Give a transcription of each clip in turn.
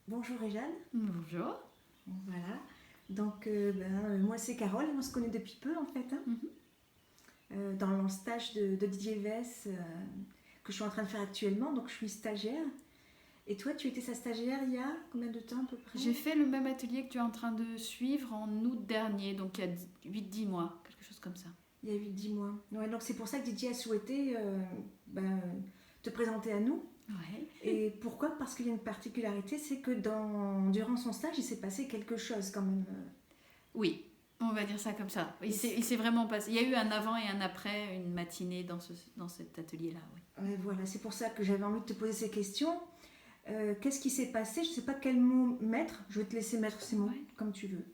Bonjour Réjeanne. Bonjour. Voilà. Donc, moi c'est Carole, on se connaît depuis peu en fait, hein. Mhm. Dans le stage de Didier Vess que je suis en train de faire actuellement, donc je suis stagiaire. Et toi, tu étais sa stagiaire il y a combien de temps à peu près? J'ai fait le même atelier que tu es en train de suivre en août dernier, donc il y a 8-10 mois, quelque chose comme ça. Il y a 8 10 mois. Ouais, donc c'est pour ça que Didier a souhaité te présenter à nous. Ouais. Et pourquoi? Parce qu'il y a une particularité, c'est que durant son stage, il s'est passé quelque chose quand même. Oui, on va dire ça comme ça. Et Il s'est vraiment passé. Il y a eu un avant et un après, une matinée dans cet atelier-là, oui. ouais, voilà, c'est pour ça que j'avais envie de te poser ces questions. Qu'est-ce qui s'est passé? Je ne sais pas quel mot mettre. Je vais te laisser mettre ces mots, Ouais. comme tu veux.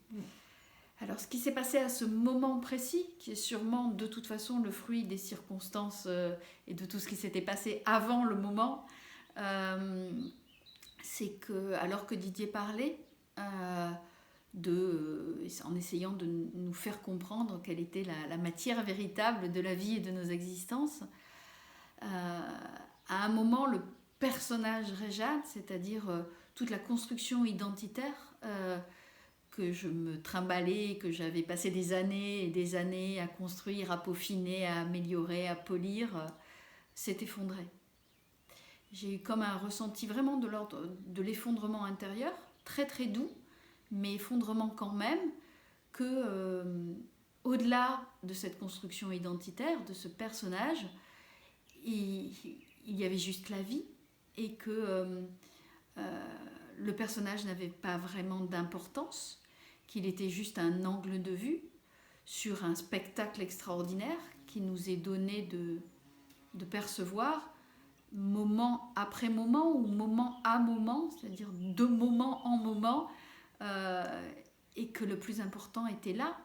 Alors, ce qui s'est passé à ce moment précis, qui est sûrement de toute façon le fruit des circonstances et de tout ce qui s'était passé avant le moment, euh, c'est que, alors que Didier parlait, en essayant de nous faire comprendre quelle était la matière véritable de la vie et de nos existences, à un moment, le personnage Réjane, c'est-à-dire toute la construction identitaire que je me trimballais, que j'avais passé des années et des années à construire, à peaufiner, à améliorer, à polir, s'est effondré. J'ai eu comme un ressenti vraiment de l'ordre de l'effondrement intérieur, très très doux, mais effondrement quand même, que au-delà de cette construction identitaire, de ce personnage, il, il y avait juste la vie et que le personnage n'avait pas vraiment d'importance, qu'il était juste un angle de vue sur un spectacle extraordinaire qui nous est donné de percevoir moment après moment ou moment à moment, c'est-à-dire de moment en moment, et que le plus important était là,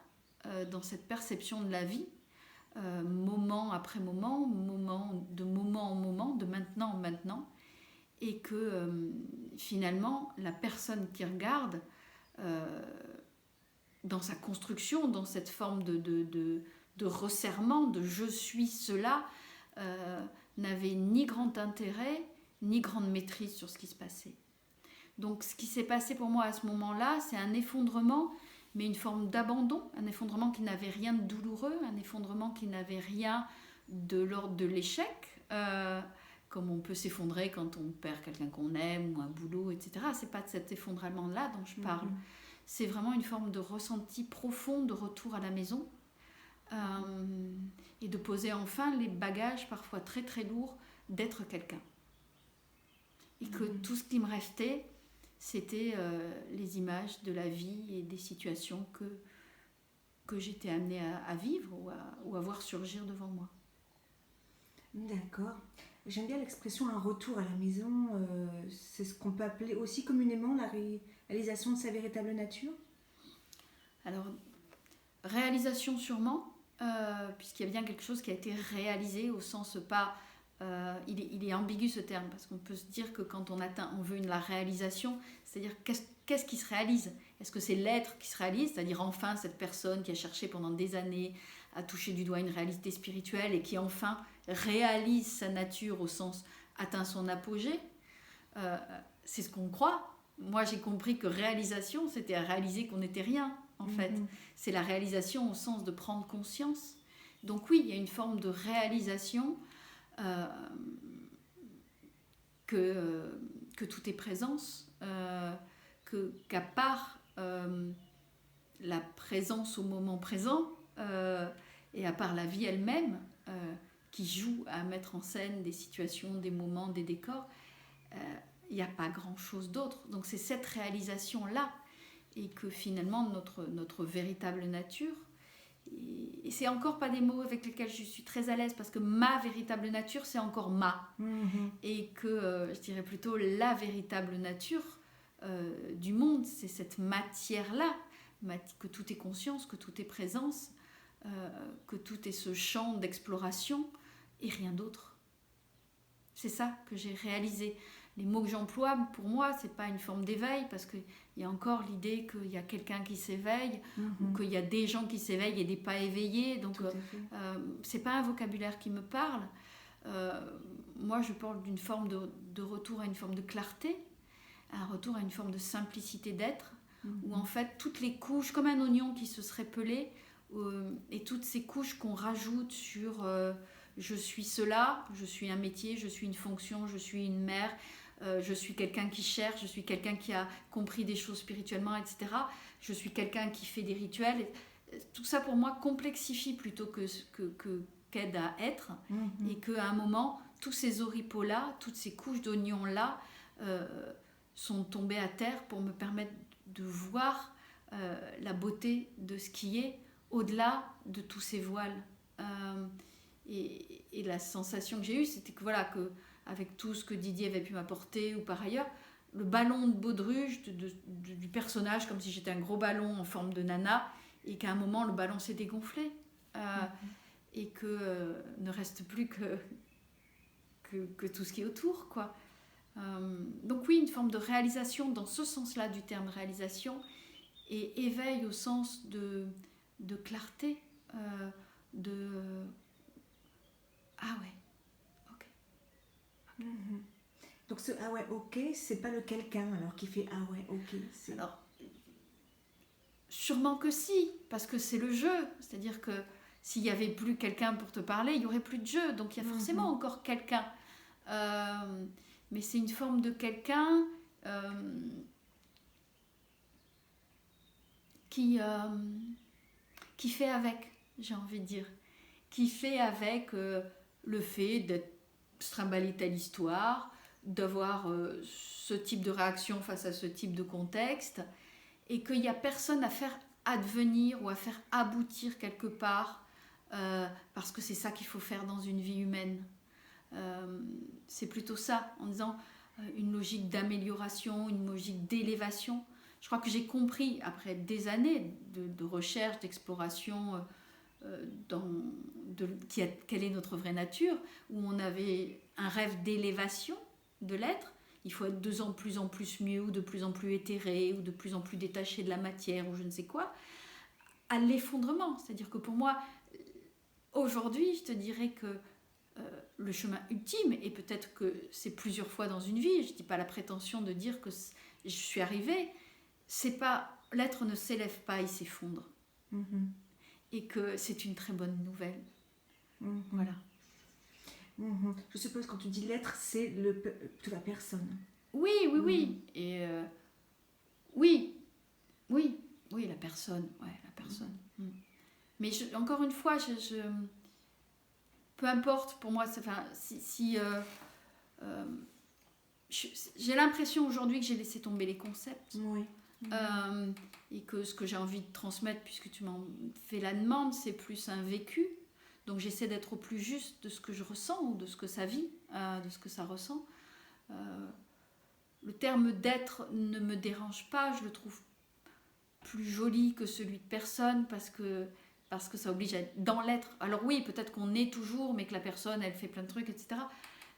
dans cette perception de la vie, moment après moment, moment en moment, de maintenant en maintenant, et que finalement la personne qui regarde euh, dans sa construction, dans cette forme de resserrement, de je suis cela, euh, n'avait ni grand intérêt, ni grande maîtrise sur ce qui se passait. Donc ce qui s'est passé pour moi à ce moment-là, c'est un effondrement, mais une forme d'abandon, un effondrement qui n'avait rien de douloureux, un effondrement qui n'avait rien de l'ordre de l'échec, comme on peut s'effondrer quand on perd quelqu'un qu'on aime ou un boulot, etc. C'est pas de cet effondrement-là dont je parle. Mhm. C'est vraiment une forme de ressenti profond de retour à la maison, et de poser enfin les bagages parfois très très lourds d'être quelqu'un. Et que Mhm. tout ce qui me restait, c'était les images de la vie et des situations que j'étais amenée à vivre ou à voir surgir devant moi. D'accord. J'aime bien l'expression un retour à la maison. C'est ce qu'on peut appeler aussi communément la réalisation de sa véritable nature. Alors, réalisation sûrement, puisqu'il y a bien quelque chose qui a été réalisé au sens pas... il est ambigu ce terme, parce qu'on peut se dire que quand on veut la réalisation, c'est-à-dire qu'est-ce qui se réalise? Est-ce que c'est l'être qui se réalise, c'est-à-dire enfin cette personne qui a cherché pendant des années à toucher du doigt une réalité spirituelle et qui enfin réalise sa nature au sens atteint son apogée? Euh, c'est ce qu'on croit. Moi, j'ai compris que réalisation, c'était à réaliser qu'on n'était rien, en fait. Mhm. C'est la réalisation au sens de prendre conscience. Donc oui, il y a une forme de réalisation euh, que tout est présence, qu'à part la présence au moment présent, et à part la vie elle-même, qui joue à mettre en scène des situations, des moments, des décors, euh, il n'y a pas grand-chose d'autre. Donc c'est cette réalisation-là, et que finalement notre véritable nature, et c'est encore pas des mots avec lesquels je suis très à l'aise, parce que ma véritable nature, c'est encore ma, Mhm. et que je dirais plutôt la véritable nature du monde, c'est cette matière-là, que tout est conscience, que tout est présence, que tout est ce champ d'exploration, et rien d'autre. C'est ça que j'ai réalisé. Les mots que j'emploie, pour moi, c'est pas une forme d'éveil, parce qu'il y a encore l'idée qu'il y a quelqu'un qui s'éveille, ou Mhm. qu'il y a des gens qui s'éveillent et des pas éveillés. Donc, Tout à fait. c'est pas un vocabulaire qui me parle. Moi, je parle d'une forme de retour à une forme de clarté, un retour à une forme de simplicité d'être, où en Mhm. fait toutes les couches, comme un oignon qui se serait pelé, et toutes ces couches qu'on rajoute sur je suis cela, je suis un métier, je suis une fonction, je suis une mère, je suis quelqu'un qui cherche, je suis quelqu'un qui a compris des choses spirituellement, etc. Je suis quelqu'un qui fait des rituels. Tout ça pour moi complexifie plutôt qu'aide à être, Mhm. et qu'à un moment, tous ces oripeaux-là, toutes ces couches d'oignons-là sont tombées à terre pour me permettre de voir la beauté de ce qui est au-delà de tous ces voiles. Et la sensation que j'ai eue, c'était que voilà, que avec tout ce que Didier avait pu m'apporter ou par ailleurs, le ballon de baudruche du personnage, comme si j'étais un gros ballon en forme de nana, et qu'à un moment le ballon s'est dégonflé, et que ne reste plus que tout ce qui est autour, quoi. Donc oui, une forme de réalisation dans ce sens-là du terme réalisation, et éveil au sens de clarté, de ah ouais, ok. Mhm. Donc ce ah ouais, ok, c'est pas le quelqu'un alors qui fait ah ouais, ok. Alors sûrement que si, parce que c'est le jeu, c'est-à-dire que s'il y avait plus quelqu'un pour te parler, il y aurait plus de jeu, donc il y a forcément encore quelqu'un. Mais c'est une forme de quelqu'un qui fait avec, j'ai envie de dire, qui fait avec le fait d'être trimballé telle histoire, d'avoir ce type de réaction face à ce type de contexte, et qu'il n'y a personne à faire advenir ou à faire aboutir quelque part, parce que c'est ça qu'il faut faire dans une vie humaine. C'est plutôt ça, en disant une logique d'amélioration, une logique d'élévation. Je crois que j'ai compris, après des années de recherche, d'exploration, quelle est notre vraie nature, où on avait un rêve d'élévation de l'être. Il faut être de plus en plus mieux, ou de plus en plus éthéré, ou de plus en plus détaché de la matière, ou je ne sais quoi, à l'effondrement. C'est-à-dire que pour moi, aujourd'hui, je te dirais que le chemin ultime, et peut-être que c'est plusieurs fois dans une vie, je ne dis pas la prétention de dire que je suis arrivée, c'est pas, l'être ne s'élève pas, il s'effondre. Mhm. Et que c'est une très bonne nouvelle. Mhm. Voilà. Mhm. Je suppose quand tu dis l'être, c'est plutôt la personne. Oui, oui, oui. Et oui, oui, oui, la personne. Ouais, la personne. Mais encore une fois, peu importe pour moi, enfin, si j'ai l'impression aujourd'hui que j'ai laissé tomber les concepts. Oui. Et que ce que j'ai envie de transmettre, puisque tu m'en fais la demande, c'est plus un vécu. Donc j'essaie d'être au plus juste de ce que je ressens, ou de ce que ça vit, de ce que ça ressent. Le terme d'être ne me dérange pas, je le trouve plus joli que celui de personne, parce que ça oblige à être dans l'être. Alors oui, peut-être qu'on est toujours, mais que la personne, elle fait plein de trucs, etc.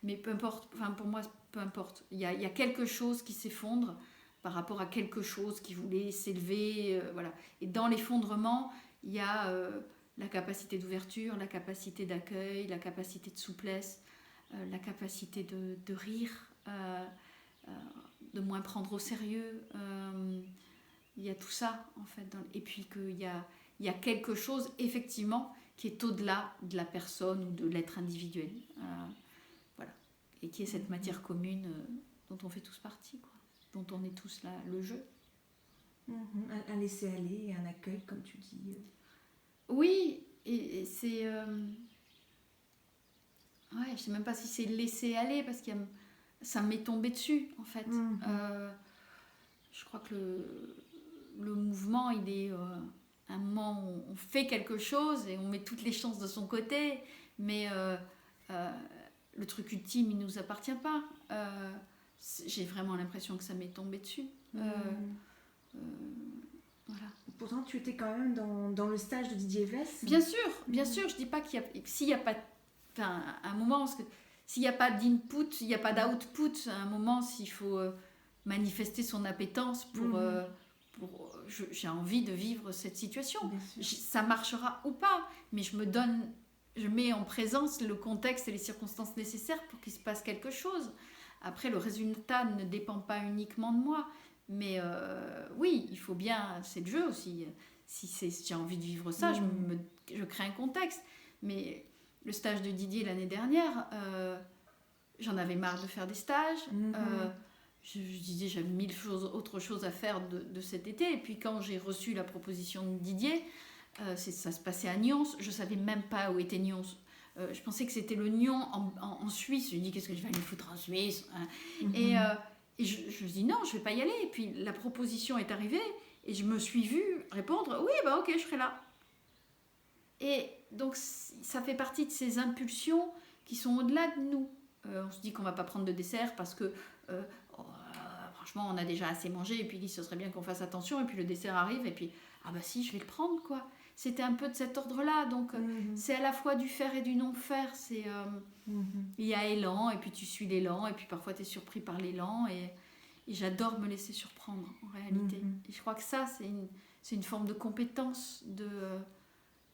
Mais peu importe, enfin pour moi, peu importe. Il y a quelque chose qui s'effondre par rapport à quelque chose qui voulait s'élever, voilà. Et dans l'effondrement, il y a la capacité d'ouverture, la capacité d'accueil, la capacité de souplesse, la capacité de rire, de moins prendre au sérieux. Il y a tout ça, en fait. Et puis qu'il y a quelque chose, effectivement, qui est au-delà de la personne ou de l'être individuel. Voilà. Et qui est cette matière commune dont on fait tous partie, quoi. Dont on est tous là, le jeu. Un laisser-aller, un accueil, comme tu dis. Oui, et c'est... Ouais, je sais même pas si c'est laisser aller, parce que ça m'est tombé dessus, en fait. Je crois que le mouvement, il est... à un moment où on fait quelque chose et on met toutes les chances de son côté, mais le truc ultime, il ne nous appartient pas. J'ai vraiment l'impression que ça m'est tombé dessus. Voilà. Pourtant, tu étais quand même dans le stage de Didier Vess. Bien sûr, je dis pas s'il n'y a pas, enfin, à un moment, parce que s'il n'y a pas d'input, il n'y a pas d'output, à un moment, s'il faut manifester son appétence pour, j'ai envie de vivre cette situation. Ça marchera ou pas, mais je mets en présence le contexte et les circonstances nécessaires pour qu'il se passe quelque chose. Après, le résultat ne dépend pas uniquement de moi. Mais oui, il faut bien, c'est le jeu aussi. Si j'ai envie de vivre ça, je crée un contexte. Mais le stage de Didier l'année dernière, j'en avais marre de faire des stages. Je disais, j'avais autre chose à faire de cet été. Et puis quand j'ai reçu la proposition de Didier, ça se passait à Nyons. Je ne savais même pas où était Nyons. Je pensais que c'était le Nyon en Suisse. Je me dis, qu'est-ce que je vais aller foutre en Suisse, hein. Et je me dis, non, je ne vais pas y aller. Et puis la proposition est arrivée et je me suis vue répondre, oui, bah ok, je serai là. Et donc ça fait partie de ces impulsions qui sont au-delà de nous. On se dit qu'on ne va pas prendre de dessert parce que franchement, on a déjà assez mangé et puis ce serait bien qu'on fasse attention. Et puis le dessert arrive et puis, ah bah si, je vais le prendre, quoi. C'était un peu de cet ordre-là. Donc c'est à la fois du faire et du non-faire. Il y a élan et puis tu suis l'élan et puis parfois tu es surpris par l'élan et j'adore me laisser surprendre en réalité. Et je crois que ça, c'est une forme de compétence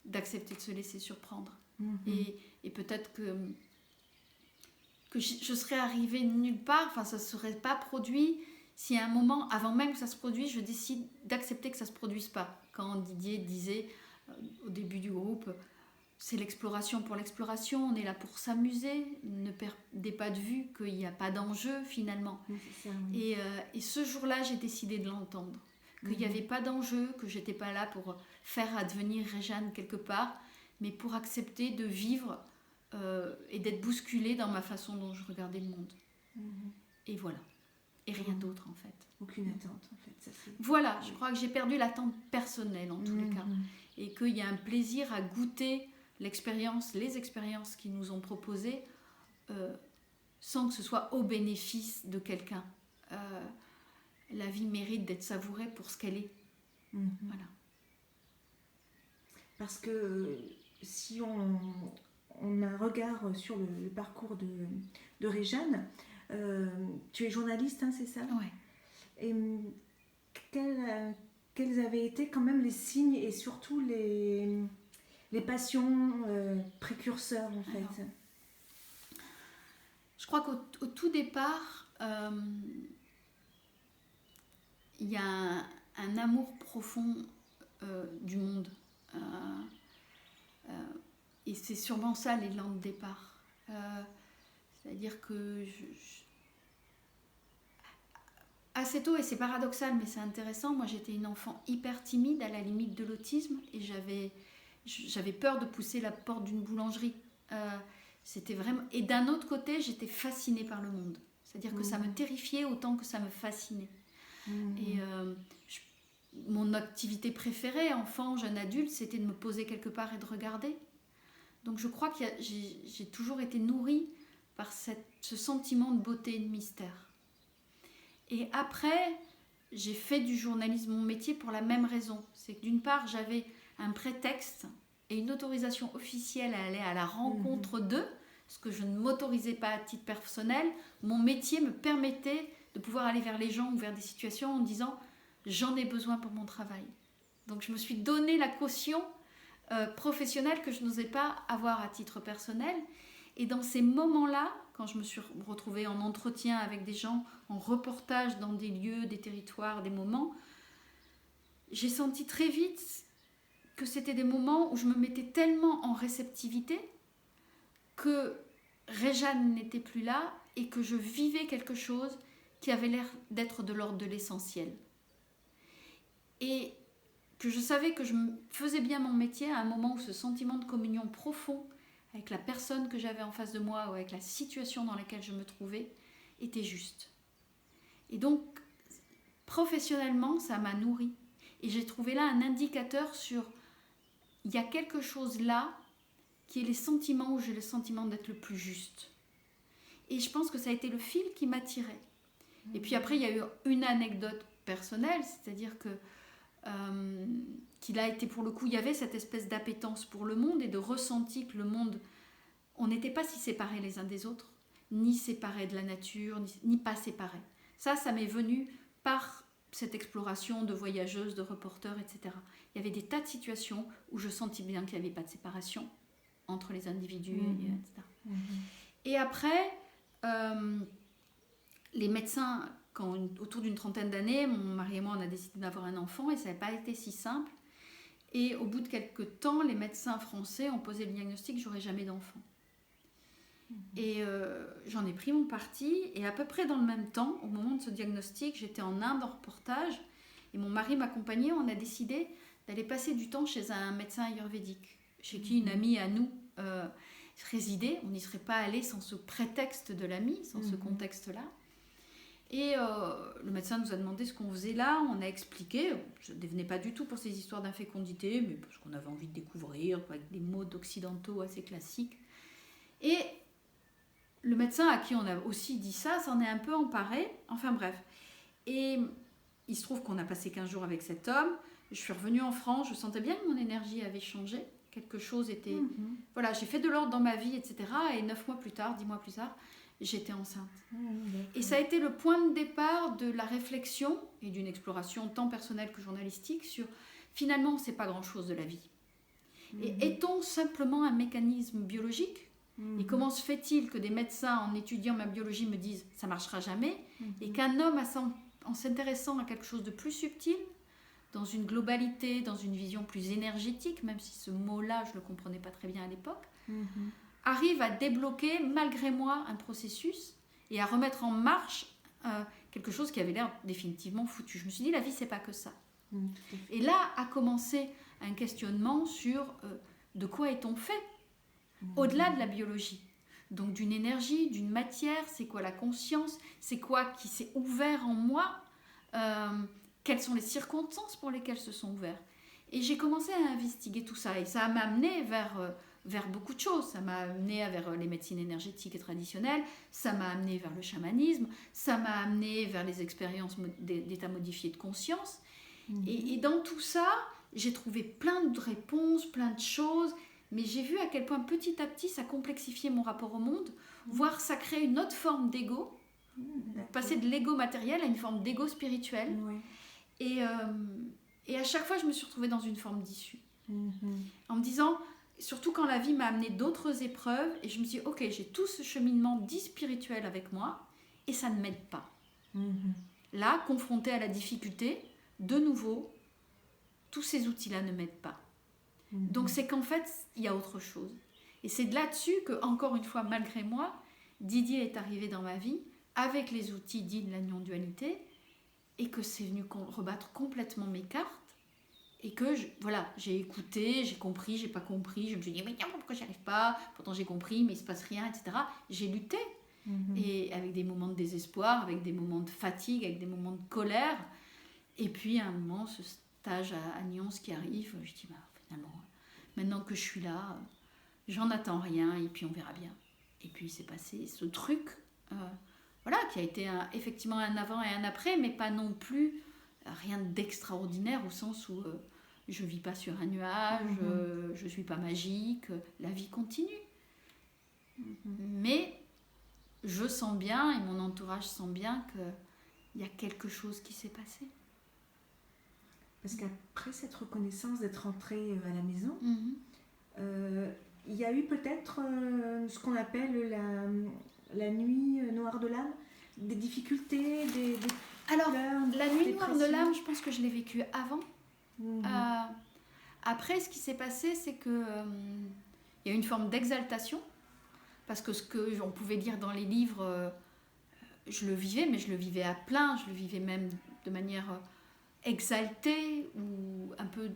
d'accepter de se laisser surprendre. Et peut-être que je serais arrivée nulle part, enfin ça ne serait pas produit si à un moment, avant même que ça se produise, je décide d'accepter que ça ne se produise pas. Quand Didier disait au début du groupe, c'est l'exploration pour l'exploration, on est là pour s'amuser, ne perdez pas de vue qu'il n'y a pas d'enjeu finalement. C'est ça, oui. Et ce jour-là, j'ai décidé de l'entendre, qu'il n'y avait pas d'enjeu, que je n'étais pas là pour faire advenir Réjeanne quelque part, mais pour accepter de vivre et d'être bousculée dans ma façon dont je regardais le monde. Et voilà. Et rien d'autre en fait. Aucune attente en fait. Ça, voilà, je crois que j'ai perdu l'attente personnelle en tous les cas. Et qu'il y a un plaisir à goûter les expériences qu'ils nous ont proposées sans que ce soit au bénéfice de quelqu'un. La vie mérite d'être savourée pour ce qu'elle est. Voilà. Parce que si on a un regard sur le parcours de Réjeanne, tu es journaliste, hein, c'est ça ? Ouais. Et quels avaient été quand même les signes et surtout les passions précurseurs en fait ? Alors, je crois qu'au tout départ, il y a un amour profond du monde. Et c'est sûrement ça l'élan de départ. C'est-à-dire que assez tôt, et c'est paradoxal mais c'est intéressant, moi j'étais une enfant hyper timide à la limite de l'autisme et j'avais peur de pousser la porte d'une boulangerie. C'était vraiment... Et d'un autre côté, j'étais fascinée par le monde. C'est-à-dire que ça me terrifiait autant que ça me fascinait. Et mon activité préférée, enfant, jeune adulte, c'était de me poser quelque part et de regarder. Donc je crois que j'ai toujours été nourrie par ce sentiment de beauté et de mystère. Et après, j'ai fait du journalisme mon métier pour la même raison. C'est que d'une part, j'avais un prétexte et une autorisation officielle à aller à la rencontre d'eux, ce que je ne m'autorisais pas à titre personnel. Mon métier me permettait de pouvoir aller vers les gens ou vers des situations en disant « j'en ai besoin pour mon travail ». Donc je me suis donné la caution professionnelle que je n'osais pas avoir à titre personnel. Et dans ces moments-là, quand je me suis retrouvée en entretien avec des gens, en reportage dans des lieux, des territoires, des moments, j'ai senti très vite que c'était des moments où je me mettais tellement en réceptivité que Réjeanne n'était plus là et que je vivais quelque chose qui avait l'air d'être de l'ordre de l'essentiel. Et que je savais que je faisais bien mon métier à un moment où ce sentiment de communion profond avec la personne que j'avais en face de moi ou avec la situation dans laquelle je me trouvais était juste. Et donc, professionnellement, ça m'a nourrie. Et j'ai trouvé là un indicateur sur... Il y a quelque chose là qui est les sentiments où j'ai le sentiment d'être le plus juste. Et je pense que ça a été le fil qui m'attirait. Et puis après, il y a eu une anecdote personnelle, c'est-à-dire que qu'il a été pour le coup, il y avait cette espèce d'appétence pour le monde et de ressenti que le monde, on n'était pas si séparés les uns des autres, ni séparés de la nature, ni pas séparés. Ça m'est venu par cette exploration de voyageuse, de reporter, etc. Il y avait des tas de situations où je sentis bien qu'il n'y avait pas de séparation entre les individus, etc. Et après, les médecins, autour d'une trentaine d'années, mon mari et moi, on a décidé d'avoir un enfant et ça n'avait pas été si simple. Et au bout de quelques temps, les médecins français ont posé le diagnostic « j'aurai jamais d'enfant ». Et j'en ai pris mon parti. Et à peu près dans le même temps, au moment de ce diagnostic, j'étais en Inde en reportage. Et mon mari m'accompagnait. On a décidé d'aller passer du temps chez un médecin ayurvédique, chez qui une amie à nous résidait. On n'y serait pas allé sans ce prétexte de l'amie, sans ce contexte-là. Et le médecin nous a demandé ce qu'on faisait là. On a expliqué. Je ne venais pas du tout pour ces histoires d'infécondité, mais parce qu'on avait envie de découvrir, avec des mots occidentaux assez classiques. Et le médecin à qui on a aussi dit ça s'en est un peu emparé. Enfin bref. Et il se trouve qu'on a passé 15 jours avec cet homme. Je suis revenue en France. Je sentais bien que mon énergie avait changé. Quelque chose était... Voilà, j'ai fait de l'ordre dans ma vie, etc. Et 10 mois plus tard, j'étais enceinte. Et ça a été le point de départ de la réflexion et d'une exploration tant personnelle que journalistique sur finalement, c'est pas grand-chose de la vie. Et est-on simplement un mécanisme biologique ? Et comment se fait-il que des médecins, en étudiant ma biologie, me disent « ça marchera jamais » et qu'un homme, en s'intéressant à quelque chose de plus subtil, dans une globalité, dans une vision plus énergétique, même si ce mot-là, je ne le comprenais pas très bien à l'époque, arrive à débloquer, malgré moi, un processus et à remettre en marche quelque chose qui avait l'air définitivement foutu. Je me suis dit « la vie, c'est pas que ça ». Et là a commencé un questionnement sur de quoi est-on fait au-delà de la biologie, donc d'une énergie, d'une matière, c'est quoi la conscience, c'est quoi qui s'est ouvert en moi, quelles sont les circonstances pour lesquelles se sont ouverts. Et j'ai commencé à investiguer tout ça et ça m'a amené vers beaucoup de choses. Ça m'a amené vers les médecines énergétiques et traditionnelles, ça m'a amené vers le chamanisme, ça m'a amené vers les expériences d'état modifié de conscience. Et dans tout ça, j'ai trouvé plein de réponses, plein de choses. Mais j'ai vu à quel point petit à petit ça complexifiait mon rapport au monde, voire ça créait une autre forme d'ego, passer de l'ego matériel à une forme d'ego spirituel. Et à chaque fois, je me suis retrouvée dans une forme d'issue. En me disant, surtout quand la vie m'a amené d'autres épreuves, et je me suis dit, ok, j'ai tout ce cheminement dit spirituel avec moi, et ça ne m'aide pas. Là, confrontée à la difficulté, de nouveau, tous ces outils-là ne m'aident pas. Donc c'est qu'en fait, il y a autre chose. Et c'est de là-dessus que, encore une fois, malgré moi, Didier est arrivé dans ma vie avec les outils dits de la non-dualité et que c'est venu rebattre complètement mes cartes et que, j'ai écouté, j'ai compris, j'ai pas compris, je me suis dit, mais pourquoi j'y arrive pas ? Pourtant j'ai compris, mais il se passe rien, etc. J'ai lutté, et avec des moments de désespoir, avec des moments de fatigue, avec des moments de colère. Et puis à un moment, ce stage à Nyons qui arrive, je dis, finalement, maintenant que je suis là, j'en attends rien et puis on verra bien. Et puis il s'est passé ce truc, qui a été effectivement un avant et un après, mais pas non plus rien d'extraordinaire au sens où je vis pas sur un nuage, je suis pas magique, la vie continue. Mais je sens bien et mon entourage sent bien qu'il y a quelque chose qui s'est passé. Parce qu'après cette reconnaissance d'être rentrée à la maison, il y a eu peut-être ce qu'on appelle la nuit noire de l'âme, des difficultés, des Alors, pleurs, la nuit des noire de l'âme, je pense que je l'ai vécue avant. Après, ce qui s'est passé, c'est que il y a une forme d'exaltation, parce que ce qu'on pouvait lire dans les livres, je le vivais, mais je le vivais à plein, je le vivais même de manière exaltée, ou un peu,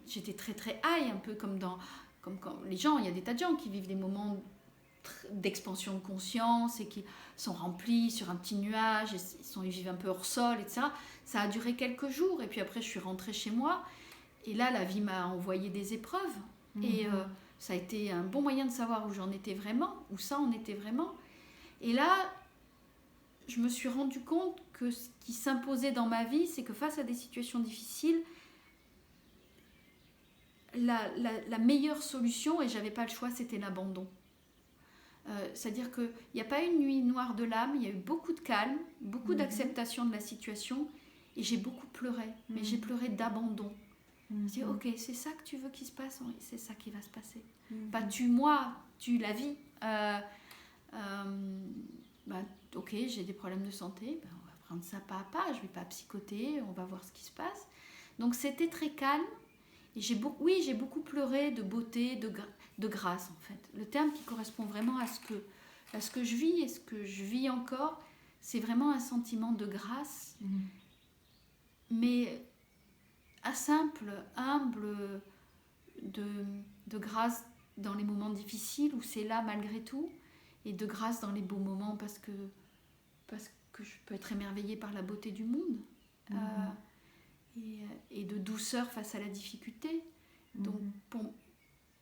j'étais très très high, un peu comme quand les gens, il y a des tas de gens qui vivent des moments d'expansion de conscience et qui sont remplis sur un petit nuage, et ils vivent un peu hors sol, etc. Ça a duré quelques jours, et puis après je suis rentrée chez moi, et là la vie m'a envoyé des épreuves, et ça a été un bon moyen de savoir où j'en étais vraiment, où ça en était vraiment. Et là, je me suis rendu compte que ce qui s'imposait dans ma vie, c'est que face à des situations difficiles, la meilleure solution, et j'avais pas le choix, c'était l'abandon. C'est-à-dire qu'il n'y a pas une nuit noire de l'âme, il y a eu beaucoup de calme, beaucoup d'acceptation de la situation, et j'ai beaucoup pleuré, mais j'ai pleuré d'abandon. J'ai dit, ok, c'est ça que tu veux qu'il se passe, oui, c'est ça qui va se passer. Pas tue-moi, tue la vie. ok, j'ai des problèmes de santé, ben, on va prendre ça pas à pas, je ne vais pas psychoter, on va voir ce qui se passe. Donc c'était très calme. Et j'ai beaucoup pleuré de beauté, de grâce en fait. Le terme qui correspond vraiment à ce que je vis et ce que je vis encore, c'est vraiment un sentiment de grâce, mais simple, humble, de grâce dans les moments difficiles où c'est là malgré tout, et de grâce dans les beaux moments parce que je peux être émerveillée par la beauté du monde. Et de douceur face à la difficulté. Donc,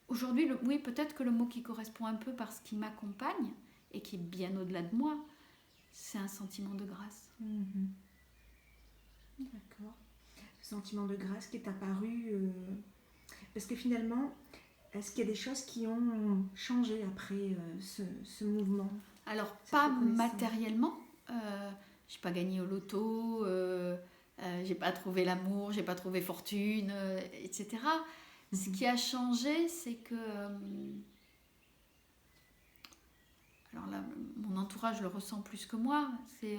aujourd'hui, oui, peut-être que le mot qui correspond un peu par ce qui m'accompagne et qui est bien au-delà de moi, c'est un sentiment de grâce. D'accord. Le sentiment de grâce qui est apparu... Parce que finalement, est-ce qu'il y a des choses qui ont changé après ce mouvement? Alors, pas matériellement. J'ai pas gagné au loto... j'ai pas trouvé l'amour, j'ai pas trouvé fortune, etc. Ce qui a changé, c'est que... alors là, mon entourage le ressent plus que moi. C'est...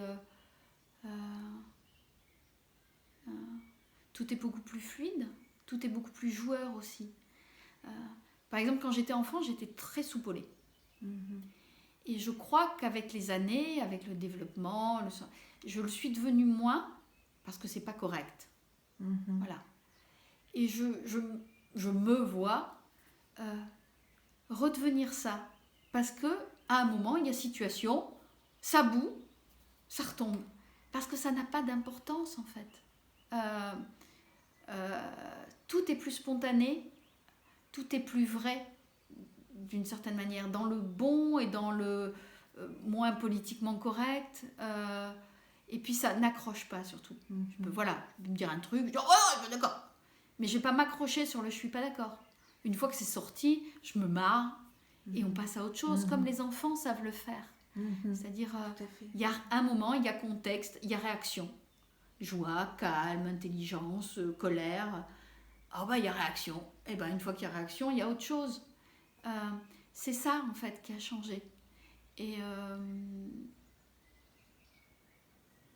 tout est beaucoup plus fluide, tout est beaucoup plus joueur aussi. Par exemple, quand j'étais enfant, j'étais très soupolée. Et je crois qu'avec les années, avec le développement, je le suis devenue moins, parce que c'est pas correct. Voilà. Et je me vois redevenir ça. Parce que à un moment, il y a situation, ça boue, ça retombe. Parce que ça n'a pas d'importance, en fait. Tout est plus spontané, tout est plus vrai, d'une certaine manière, dans le bon et dans le moins politiquement correct. Et puis ça n'accroche pas surtout. Je peux me dire un truc, je dis oh, je suis d'accord. Mais je vais pas m'accrocher sur le je suis pas d'accord. Une fois que c'est sorti, je me marre et on passe à autre chose, comme les enfants savent le faire. C'est-à-dire, il y a un moment, il y a contexte, il y a réaction. Joie, calme, intelligence, colère. Ah bah il y a réaction. Et ben une fois qu'il y a réaction, il y a autre chose. C'est ça en fait qui a changé. Et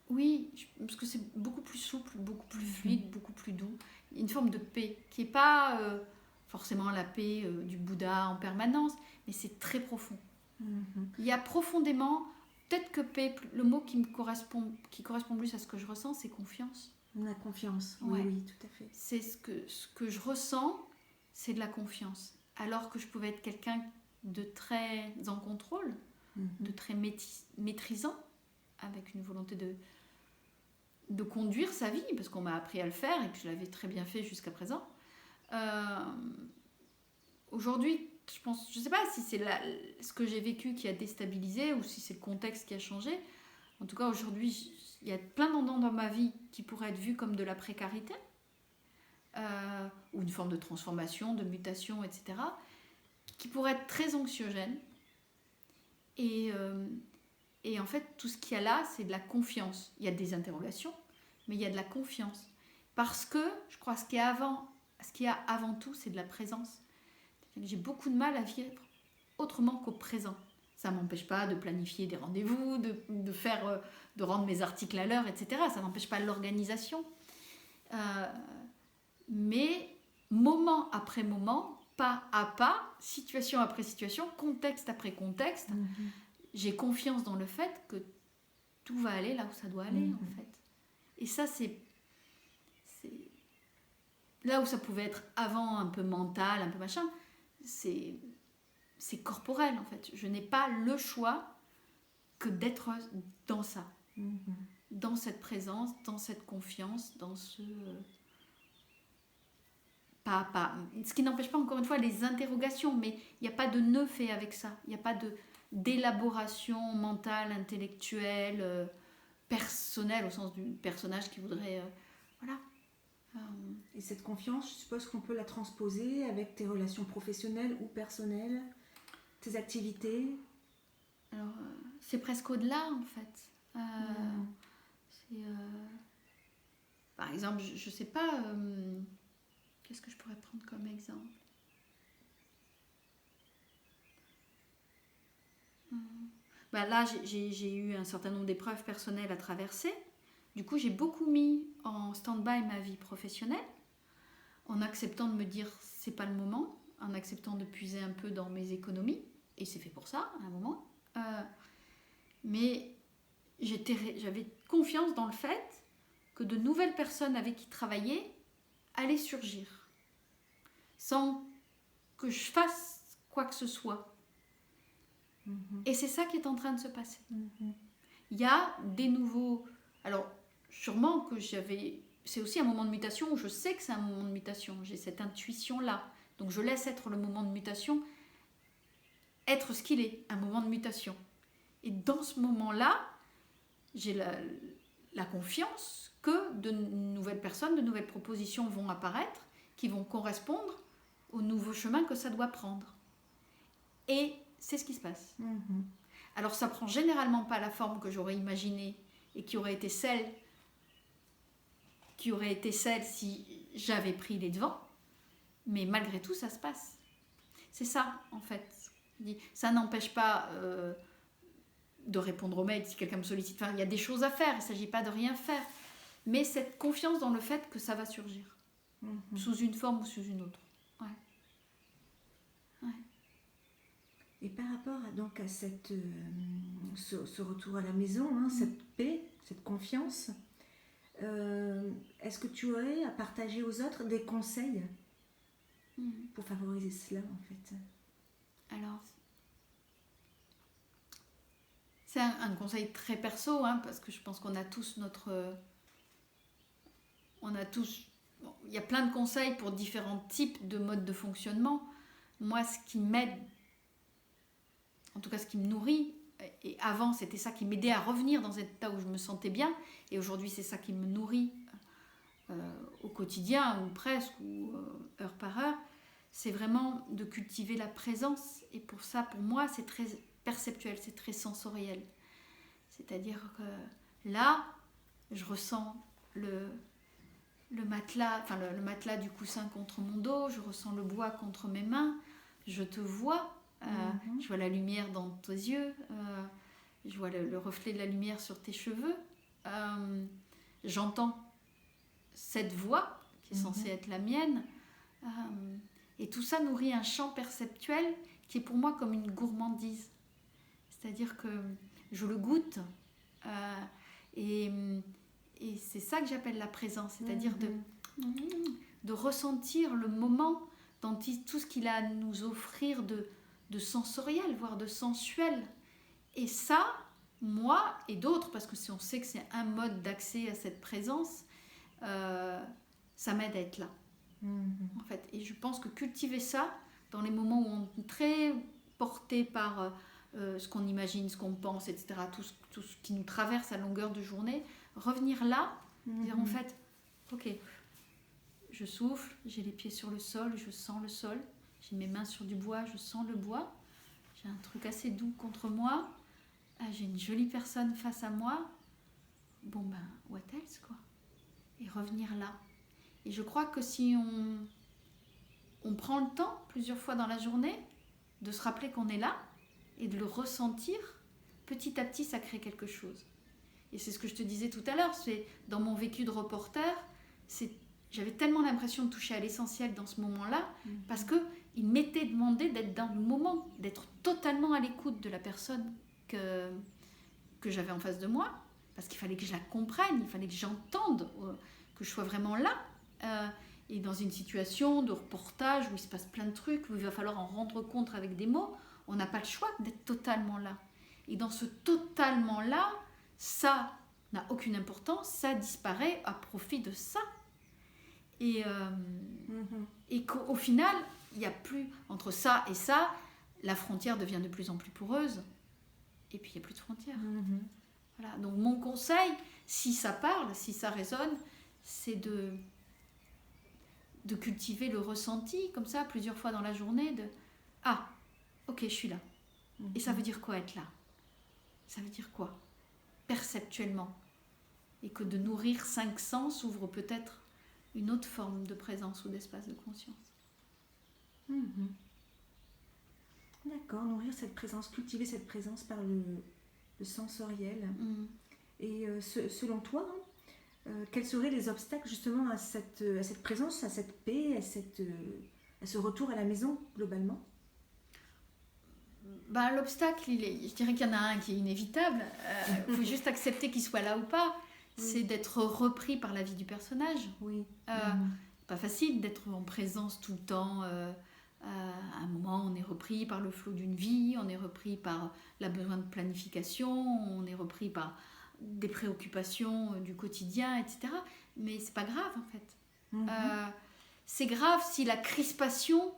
oui, parce que c'est beaucoup plus souple, beaucoup plus fluide, beaucoup plus doux. Une forme de paix qui n'est pas forcément la paix du Bouddha en permanence, mais c'est très profond. Il y a profondément, peut-être que paix, le mot qui correspond plus à ce que je ressens, c'est confiance. La confiance, oui, oui, tout à fait. C'est ce que je ressens, c'est de la confiance. Alors que je pouvais être quelqu'un de très en contrôle, de très maîtrisant, avec une volonté de conduire sa vie, parce qu'on m'a appris à le faire, et puis je l'avais très bien fait jusqu'à présent. Aujourd'hui, je ne sais pas si c'est ce que j'ai vécu qui a déstabilisé, ou si c'est le contexte qui a changé. En tout cas, aujourd'hui, il y a plein d'endroits dans ma vie qui pourraient être vus comme de la précarité, ou une forme de transformation, de mutation, etc., qui pourraient être très anxiogènes. Et en fait, tout ce qu'il y a là, c'est de la confiance. Il y a des interrogations, mais il y a de la confiance. Parce que, je crois, ce qu'il y a avant tout, c'est de la présence. J'ai beaucoup de mal à vivre autrement qu'au présent. Ça ne m'empêche pas de planifier des rendez-vous, de rendre mes articles à l'heure, etc. Ça n'empêche pas l'organisation. Mais moment après moment, pas à pas, situation après situation, contexte après contexte, j'ai confiance dans le fait que tout va aller là où ça doit aller, en fait. Et ça, c'est là où ça pouvait être avant un peu mental, un peu machin, c'est corporel, en fait. Je n'ai pas le choix que d'être dans ça, dans cette présence, dans cette confiance, dans ce pas à pas. Ce qui n'empêche pas, encore une fois, les interrogations, mais il n'y a pas de nœud fait avec ça. Il n'y a pas d'élaboration mentale, intellectuelle, personnelle, au sens du personnage qui voudrait... voilà. Et cette confiance, je suppose qu'on peut la transposer avec tes relations professionnelles ou personnelles, tes activités. Alors, c'est presque au-delà, en fait. Par exemple, je ne sais pas... qu'est-ce que je pourrais prendre comme exemple ? Là, j'ai eu un certain nombre d'épreuves personnelles à traverser. Du coup, j'ai beaucoup mis en stand-by ma vie professionnelle, en acceptant de me dire c'est pas le moment, en acceptant de puiser un peu dans mes économies, et c'est fait pour ça à un moment. Mais j'avais confiance dans le fait que de nouvelles personnes avec qui travailler allaient surgir, sans que je fasse quoi que ce soit. Et c'est ça qui est en train de se passer. Il y a des nouveaux... Alors, sûrement que c'est aussi un moment de mutation où je sais que c'est un moment de mutation. J'ai cette intuition-là. Donc, je laisse être le moment de mutation, être ce qu'il est, un moment de mutation. Et dans ce moment-là, j'ai la confiance que de nouvelles personnes, de nouvelles propositions vont apparaître, qui vont correspondre au nouveau chemin que ça doit prendre. Et c'est ce qui se passe. Alors ça prend généralement pas la forme que j'aurais imaginée et qui aurait été celle si j'avais pris les devants, mais malgré tout ça se passe. C'est ça en fait. Ça n'empêche pas de répondre aux mails si quelqu'un me sollicite. Enfin, il y a des choses à faire, il ne s'agit pas de rien faire, mais cette confiance dans le fait que ça va surgir, sous une forme ou sous une autre. Ouais. Et par rapport à ce retour à la maison, cette paix, cette confiance, est-ce que tu aurais à partager aux autres des conseils pour favoriser cela en fait? Alors, c'est un conseil très perso, parce que je pense qu'on a tous il y a plein de conseils pour différents types de modes de fonctionnement. Moi, ce qui m'aide, en tout cas ce qui me nourrit, et avant c'était ça qui m'aidait à revenir dans cet état où je me sentais bien, et aujourd'hui c'est ça qui me nourrit au quotidien, ou presque, ou heure par heure, c'est vraiment de cultiver la présence. Et pour ça, pour moi, c'est très perceptuel, c'est très sensoriel. C'est-à-dire que là, je ressens le matelas, le matelas du coussin contre mon dos, je ressens le bois contre mes mains, je te vois, je vois la lumière dans tes yeux, je vois le reflet de la lumière sur tes cheveux, j'entends cette voix qui est censée être la mienne, et tout ça nourrit un champ perceptuel qui est pour moi comme une gourmandise. C'est-à-dire que je le goûte, et c'est ça que j'appelle la présence, c'est-à-dire de ressentir le moment dans tout ce qu'il a à nous offrir de sensoriel, voire de sensuel. Et ça, moi et d'autres, parce que si on sait que c'est un mode d'accès à cette présence, ça m'aide à être là. En fait. Et je pense que cultiver ça dans les moments où on est très porté par ce qu'on imagine, ce qu'on pense, etc., tout ce qui nous traverse à longueur de journée, revenir là, dire en fait, ok, je souffle, j'ai les pieds sur le sol, je sens le sol, j'ai mes mains sur du bois, je sens le bois, j'ai un truc assez doux contre moi, j'ai une jolie personne face à moi, bon ben, what else quoi? Et revenir là. Et je crois que si on prend le temps, plusieurs fois dans la journée, de se rappeler qu'on est là, et de le ressentir, petit à petit ça crée quelque chose. Et c'est ce que je te disais tout à l'heure, c'est dans mon vécu de reporter, j'avais tellement l'impression de toucher à l'essentiel dans ce moment-là, parce qu'il m'était demandé d'être dans le moment, d'être totalement à l'écoute de la personne que j'avais en face de moi, parce qu'il fallait que je la comprenne, il fallait que j'entende, que je sois vraiment là. Et dans une situation de reportage où il se passe plein de trucs, où il va falloir en rendre compte avec des mots, on n'a pas le choix d'être totalement là. Et dans ce totalement là, ça n'a aucune importance, ça disparaît à profit de ça. Et qu'au final, il n'y a plus, entre ça et ça, la frontière devient de plus en plus poreuse. Et puis il n'y a plus de frontière. Voilà. Donc mon conseil, si ça parle, si ça résonne, c'est de cultiver le ressenti, comme ça, plusieurs fois dans la journée, ah, ok, je suis là. Et ça veut dire quoi être là? Ça veut dire quoi? Perceptuellement. Et que de nourrir 5 sens ouvre peut-être une autre forme de présence ou d'espace de conscience. D'accord, nourrir cette présence, cultiver cette présence par le sensoriel. Et selon toi, quels seraient les obstacles justement à cette présence, à cette paix, à ce retour à la maison globalement? L'obstacle, je dirais qu'il y en a un qui est inévitable. Il faut juste accepter qu'il soit là ou pas. C'est d'être repris par la vie du personnage. Oui. Pas facile d'être en présence tout le temps. À un moment, on est repris par le flot d'une vie, on est repris par le besoin de planification, on est repris par des préoccupations du quotidien, etc. Mais c'est pas grave en fait. C'est grave si la crispation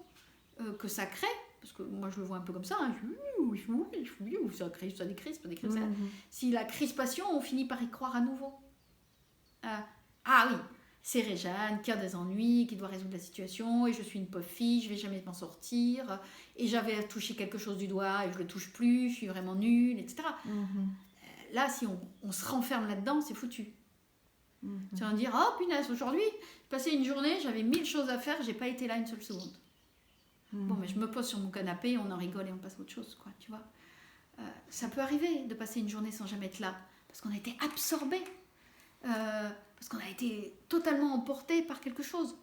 que ça crée, parce que moi je le vois un peu comme ça, ça crispe, ça décrispe, si la crispation, on finit par y croire à nouveau. Ah oui, c'est Réjeanne qui a des ennuis, qui doit résoudre la situation, et je suis une pauvre fille, je vais jamais m'en sortir, et j'avais touché quelque chose du doigt et je le touche plus, je suis vraiment nulle, etc. Là, si on se renferme là-dedans, c'est foutu. Tu vas me dire, oh punaise, aujourd'hui, j'ai passé une journée, j'avais 1000 choses à faire, j'ai pas été là une seule seconde. Bon, mais je me pose sur mon canapé, on en rigole et on passe à autre chose, quoi, tu vois. Ça peut arriver de passer une journée sans jamais être là, parce qu'on a été absorbé, parce qu'on a été totalement emporté par quelque chose.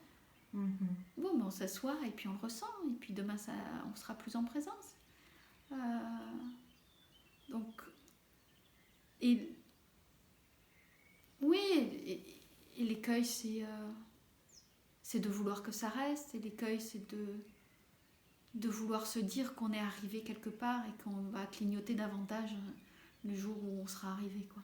Bon, mais on s'assoit et puis on le ressent, et puis demain, on sera plus en présence. Donc, et l'écueil, c'est de vouloir que ça reste, et l'écueil, c'est de vouloir se dire qu'on est arrivé quelque part et qu'on va clignoter davantage le jour où on sera arrivé, quoi.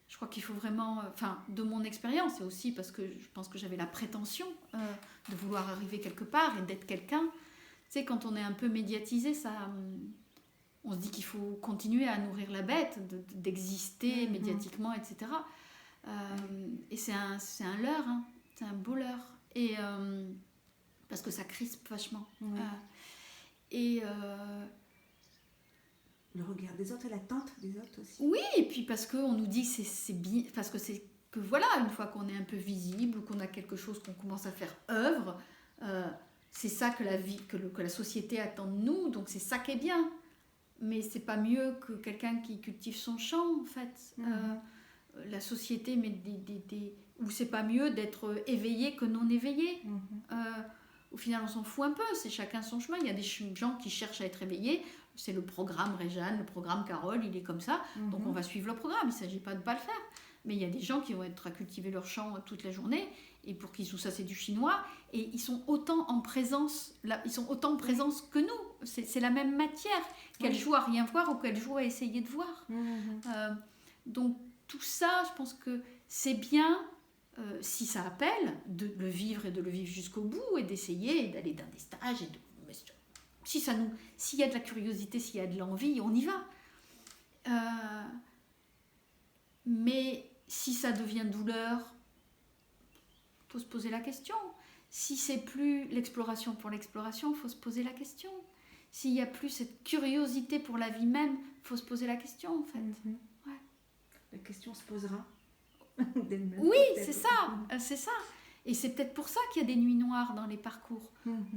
Je crois qu'il faut vraiment, de mon expérience, et aussi parce que je pense que j'avais la prétention de vouloir arriver quelque part et d'être quelqu'un. Tu sais, quand on est un peu médiatisé, on se dit qu'il faut continuer à nourrir la bête, d'exister médiatiquement, etc. Et c'est un leurre, hein. C'est un beau leurre. Et parce que ça crispe vachement. Le regard des autres et l'attente des autres aussi. Oui, et puis parce qu'on nous dit que c'est bien, parce que voilà, une fois qu'on est un peu visible ou qu'on a quelque chose qu'on commence à faire œuvre, c'est ça que la société attend de nous, donc c'est ça qui est bien. Mais c'est pas mieux que quelqu'un qui cultive son champ, en fait. La société met ou c'est pas mieux d'être éveillé que non éveillé. Au final, on s'en fout un peu, c'est chacun son chemin. Il y a des gens qui cherchent à être éveillés. C'est le programme Réjeanne, le programme Carole, il est comme ça. Donc on va suivre le programme, il ne s'agit pas de ne pas le faire. Mais il y a des gens qui vont être à cultiver leur champ toute la journée, et pour qui tout ça c'est du chinois, et ils sont autant en présence, que nous. C'est la même matière, qu'elle joue à rien voir ou qu'elle joue à essayer de voir. Donc tout ça, je pense que c'est bien, si ça appelle, de le vivre et de le vivre jusqu'au bout, et d'essayer, et d'aller dans des stages, s'il y a de la curiosité, s'il y a de l'envie, on y va. Mais si ça devient douleur, il faut se poser la question. Si c'est plus l'exploration pour l'exploration, il faut se poser la question. S'il n'y a plus cette curiosité pour la vie même, il faut se poser la question, en fait. La question se posera. Oui, c'est ça. Et c'est peut-être pour ça qu'il y a des nuits noires dans les parcours,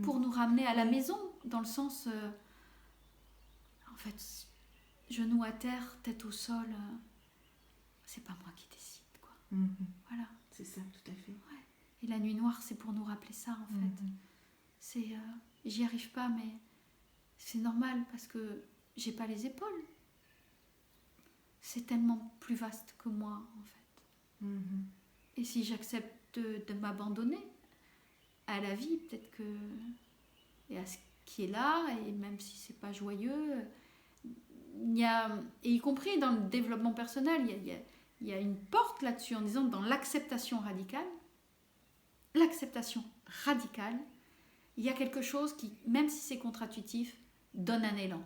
pour nous ramener à la maison, dans le sens, en fait, genoux à terre, tête au sol, c'est pas moi qui décide, quoi. Voilà. C'est ça, tout à fait. Et la nuit noire, c'est pour nous rappeler ça, en fait. C'est, j'y arrive pas, mais c'est normal parce que j'ai pas les épaules. C'est tellement plus vaste que moi, en fait. Et si j'accepte de m'abandonner à la vie, peut-être que, et à ce qui est là, et même si c'est pas joyeux, il y a, et y compris dans le développement personnel, il y a une porte là-dessus en disant, dans l'acceptation radicale, il y a quelque chose qui, même si c'est contre-intuitif, donne un élan.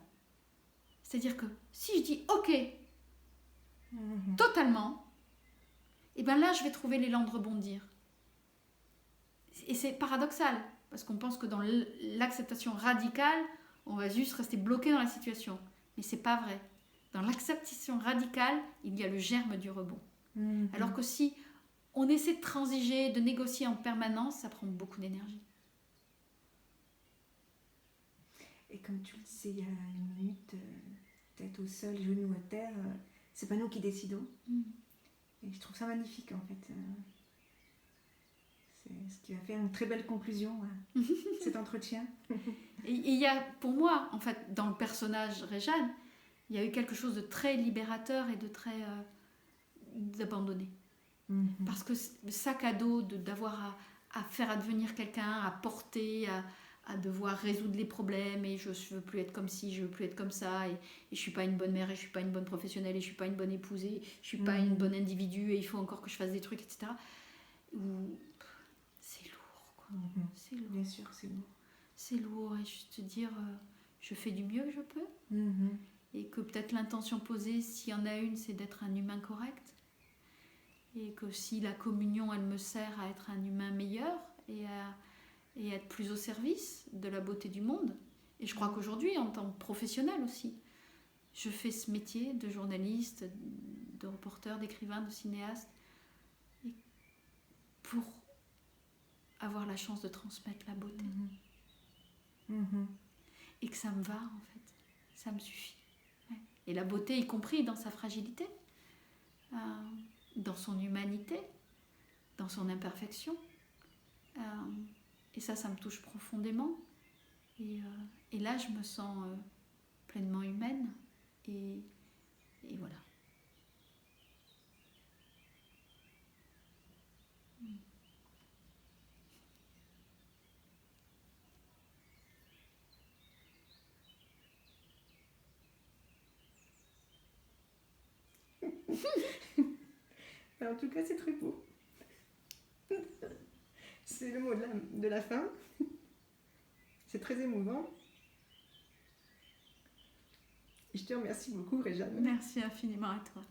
C'est-à-dire que si je dis ok, totalement, et bien là je vais trouver l'élan de rebondir. Et c'est paradoxal, parce qu'on pense que dans l'acceptation radicale, on va juste rester bloqué dans la situation. Mais c'est pas vrai. Dans l'acceptation radicale, il y a le germe du rebond. Alors que si on essaie de transiger, de négocier en permanence, ça prend beaucoup d'énergie. Et comme tu le disais il y a une minute, tête au sol, genoux à terre, c'est pas nous qui décidons. Et je trouve ça magnifique en fait. C'est ce qui va faire une très belle conclusion à cet entretien. Et il y a, pour moi, en fait, dans le personnage Réjeanne, il y a eu quelque chose de très libérateur et de très d'abandonné. Parce que le sac à dos d'avoir à faire advenir quelqu'un, à porter, à devoir résoudre les problèmes, et je veux plus être comme ci, je veux plus être comme ça, et je suis pas une bonne mère, et je suis pas une bonne professionnelle, et je suis pas une bonne épouse, et je suis pas une bonne individu, et il faut encore que je fasse des trucs, etc. C'est lourd, quoi. C'est lourd. Bien sûr, c'est lourd. C'est lourd, et juste te dire, je fais du mieux que je peux, et que peut-être l'intention posée, s'il y en a une, c'est d'être un humain correct, et que si la communion, elle me sert à être un humain meilleur, et être plus au service de la beauté du monde. Et je crois qu'aujourd'hui, en tant que professionnelle aussi, je fais ce métier de journaliste, de reporter, d'écrivain, de cinéaste, et pour avoir la chance de transmettre la beauté. Et que ça me va, en fait. Ça me suffit. Ouais. Et la beauté, y compris dans sa fragilité, dans son humanité, dans son imperfection. Et ça me touche profondément. Et là, je me sens pleinement humaine. Et voilà. En tout cas, c'est très beau. C'est le mot de la fin. C'est très émouvant. Et je te remercie beaucoup, Réjeanne. Merci infiniment à toi.